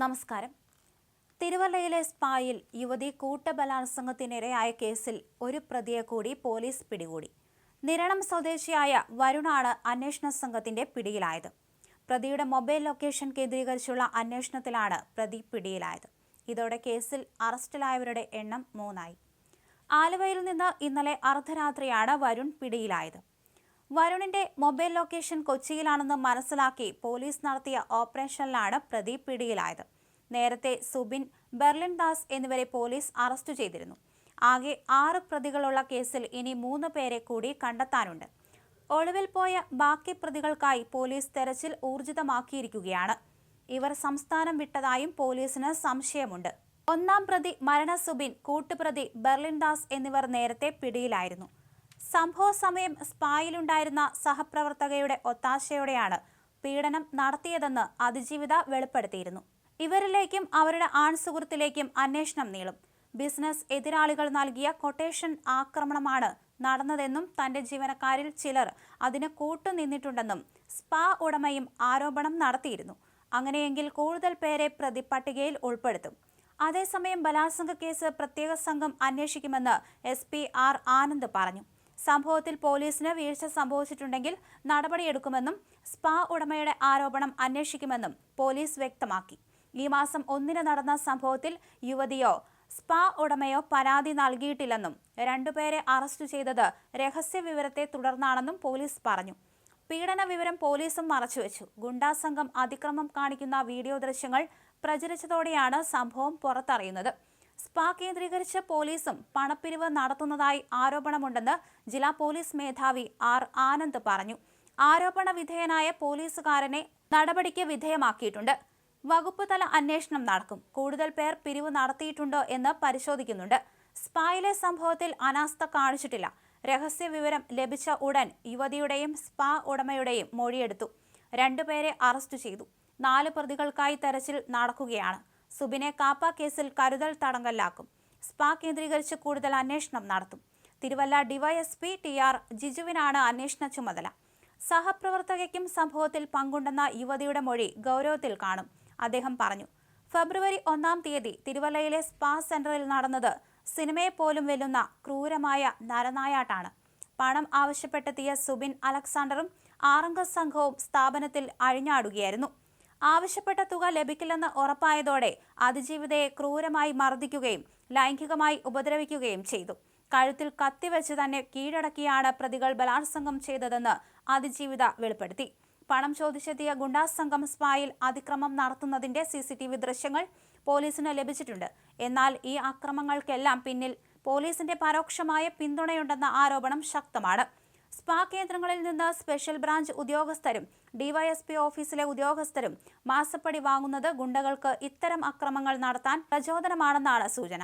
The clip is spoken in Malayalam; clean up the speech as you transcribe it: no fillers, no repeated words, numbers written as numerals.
നമസ്കാരം. തിരുവല്ലയിലെ സ്പായിൽ യുവതി കൂട്ടബലാത്സംഗത്തിനിരയായ കേസിൽ ഒരു പ്രതിയെ കൂടി പോലീസ് പിടികൂടി. നിരണം സ്വദേശിയായ വരുണാണ് അന്വേഷണ സംഘത്തിന്റെ പിടിയിലായത്. പ്രതിയുടെ മൊബൈൽ ലൊക്കേഷൻ കേന്ദ്രീകരിച്ചുള്ള അന്വേഷണത്തിലാണ് പ്രതി പിടിയിലായത്. ഇതോടെ കേസിൽ അറസ്റ്റിലായവരുടെ എണ്ണം 3 ആയി. ആലുവയിൽ നിന്ന് ഇന്നലെ അർദ്ധരാത്രിയാണ് വരുൺ പിടിയിലായത്. വരുണിന്റെ മൊബൈൽ ലൊക്കേഷൻ കൊച്ചിയിലാണെന്ന് മനസ്സിലാക്കി പോലീസ് നടത്തിയ ഓപ്പറേഷനിലാണ് പ്രതി പിടിയിലായത്. നേരത്തെ സുബിൻ, ബെർലിൻ ദാസ് എന്നിവരെ പോലീസ് അറസ്റ്റ് ചെയ്തിരുന്നു. ആകെ 6 പ്രതികളുള്ള കേസിൽ ഇനി 3 പേരെ കൂടി കണ്ടെത്താനുണ്ട്. ഒളിവിൽ പോയ ബാക്കി പ്രതികൾക്കായി പോലീസ് തെരച്ചിൽ ഊർജിതമാക്കിയിരിക്കുകയാണ്. ഇവർ സംസ്ഥാനം വിട്ടതായും പോലീസിന് സംശയമുണ്ട്. 1-ാം പ്രതി മരണ സുബിൻ, കൂട്ടുപ്രതി ബെർലിൻ ദാസ് എന്നിവർ നേരത്തെ പിടിയിലായിരുന്നു. സംഭവ സമയം സ്പായിലുണ്ടായിരുന്ന സഹപ്രവർത്തകയുടെ ഒത്താശയോടെയാണ് പീഡനം നടത്തിയതെന്ന് അതിജീവിത വെളിപ്പെടുത്തിയിരുന്നു. ഇവരിലേക്കും അവരുടെ ആൺസുഹൃത്തിലേക്കും അന്വേഷണം നീളും. ബിസിനസ് എതിരാളികൾ നൽകിയ കൊട്ടേഷൻ ആക്രമണമാണ് നടന്നതെന്നും തന്റെ ജീവനക്കാരിൽ ചിലർ അതിന് കൂട്ടുനിന്നിട്ടുണ്ടെന്നും സ്പാ ഉടമയും ആരോപണം നടത്തിയിരുന്നു. അങ്ങനെയെങ്കിൽ കൂടുതൽ പേരെ പ്രതിപട്ടികയിൽ ഉൾപ്പെടുത്തും. അതേസമയം ബലാത്സംഗ കേസ് പ്രത്യേക സംഘം അന്വേഷിക്കുമെന്ന് SP R ആനന്ദ് പറഞ്ഞു. സംഭവത്തിൽ പോലീസിന് വീഴ്ച സംഭവിച്ചിട്ടുണ്ടെങ്കിൽ നടപടിയെടുക്കുമെന്നും സ്പാ ഉടമയുടെ ആരോപണം അന്വേഷിക്കുമെന്നും പോലീസ് വ്യക്തമാക്കി. ഈ മാസം 1-ന് നടന്ന സംഭവത്തിൽ യുവതിയോ സ്പാ ഉടമയോ പരാതി നൽകിയിട്ടില്ലെന്നും 2 പേരെ അറസ്റ്റ് ചെയ്തത് രഹസ്യ വിവരത്തെ തുടർന്നാണെന്നും പോലീസ് പറഞ്ഞു. പീഡന വിവരം പോലീസും മറച്ചുവെച്ചു. ഗുണ്ടാ സംഘം അതിക്രമം കാണിക്കുന്ന വീഡിയോ ദൃശ്യങ്ങൾ പ്രചരിച്ചതോടെയാണ് സംഭവം പുറത്തറിയുന്നത്. സ്പാ കേന്ദ്രീകരിച്ച് പോലീസും പണപ്പിരിവ് നടത്തുന്നതായി ആരോപണമുണ്ടെന്ന് ജില്ലാ പോലീസ് മേധാവി R ആനന്ദ് പറഞ്ഞു. ആരോപണ വിധേയനായ പോലീസുകാരനെ നടപടിക്ക് വിധേയമാക്കിയിട്ടുണ്ട്. വകുപ്പ് തല അന്വേഷണം നടക്കും. കൂടുതൽ പേർ പിരിവ് നടത്തിയിട്ടുണ്ടോ എന്ന് പരിശോധിക്കുന്നുണ്ട്. സ്പായിലെ സംഭവത്തിൽ അനാസ്ഥ കാണിച്ചിട്ടില്ല. രഹസ്യ വിവരം ലഭിച്ച ഉടൻ യുവതിയുടെയും സ്പാ ഉടമയുടെയും മൊഴിയെടുത്തു. 2 പേരെ അറസ്റ്റ് ചെയ്തു. 4 പ്രതികൾക്കായി തെരച്ചിൽ നടക്കുകയാണ്. സുബിനെ കാപ്പ കേസിൽ കരുതൽ തടങ്കലിലാക്കും. സ്പാ കേന്ദ്രീകരിച്ച് കൂടുതൽ അന്വേഷണം നടത്തും. തിരുവല്ല DYSP TR ജിജുവിനാണ് അന്വേഷണ ചുമതല. സഹപ്രവർത്തകയ്ക്കും സംഭവത്തിൽ പങ്കുണ്ടെന്ന യുവതിയുടെ മൊഴി ഗൗരവത്തിൽ കാണും, അദ്ദേഹം പറഞ്ഞു. ഫെബ്രുവരി 1-ാം തീയതി തിരുവല്ലയിലെ സ്പാ സെന്ററിൽ നടന്നത് സിനിമയെ പോലും വെല്ലുന്ന ക്രൂരമായ നരനായാട്ടാണ്. പണം ആവശ്യപ്പെട്ടെത്തിയ സുബിൻ അലക്സാണ്ടറും 6-അംഗ സംഘവും സ്ഥാപനത്തിൽ അഴിഞ്ഞാടുകയായിരുന്നു. ആവശ്യപ്പെട്ട തുക ലഭിക്കില്ലെന്ന് ഉറപ്പായതോടെ അതിജീവിതയെ ക്രൂരമായി മർദ്ദിക്കുകയും ലൈംഗികമായി ഉപദ്രവിക്കുകയും ചെയ്തു. കഴുത്തിൽ കത്തിവെച്ച് തന്നെ കീഴടക്കിയാണ് പ്രതികൾ ബലാത്സംഗം ചെയ്തതെന്ന് അതിജീവിത വെളിപ്പെടുത്തി. പണം ചോദിച്ചെത്തിയ ഗുണ്ടാ സംഘം സ്പായിൽ അതിക്രമം നടത്തുന്നതിന്റെ CCTV ദൃശ്യങ്ങൾ പോലീസിന് ലഭിച്ചിട്ടുണ്ട്. എന്നാൽ ഈ അക്രമങ്ങൾക്കെല്ലാം പിന്നിൽ പോലീസിന്റെ പരോക്ഷമായ പിന്തുണയുണ്ടെന്ന ആരോപണം ശക്തമാണ്. സ്പാ കേന്ദ്രങ്ങളിൽ നിന്ന് സ്പെഷ്യൽ ബ്രാഞ്ച് ഉദ്യോഗസ്ഥരും DYSP ഓഫീസിലെ ഉദ്യോഗസ്ഥരും മാസപ്പടി വാങ്ങുന്നത് ഗുണ്ടകൾക്ക് ഇത്തരം അക്രമങ്ങൾ നടത്താൻ പ്രചോദനമാണെന്നാണ് സൂചന.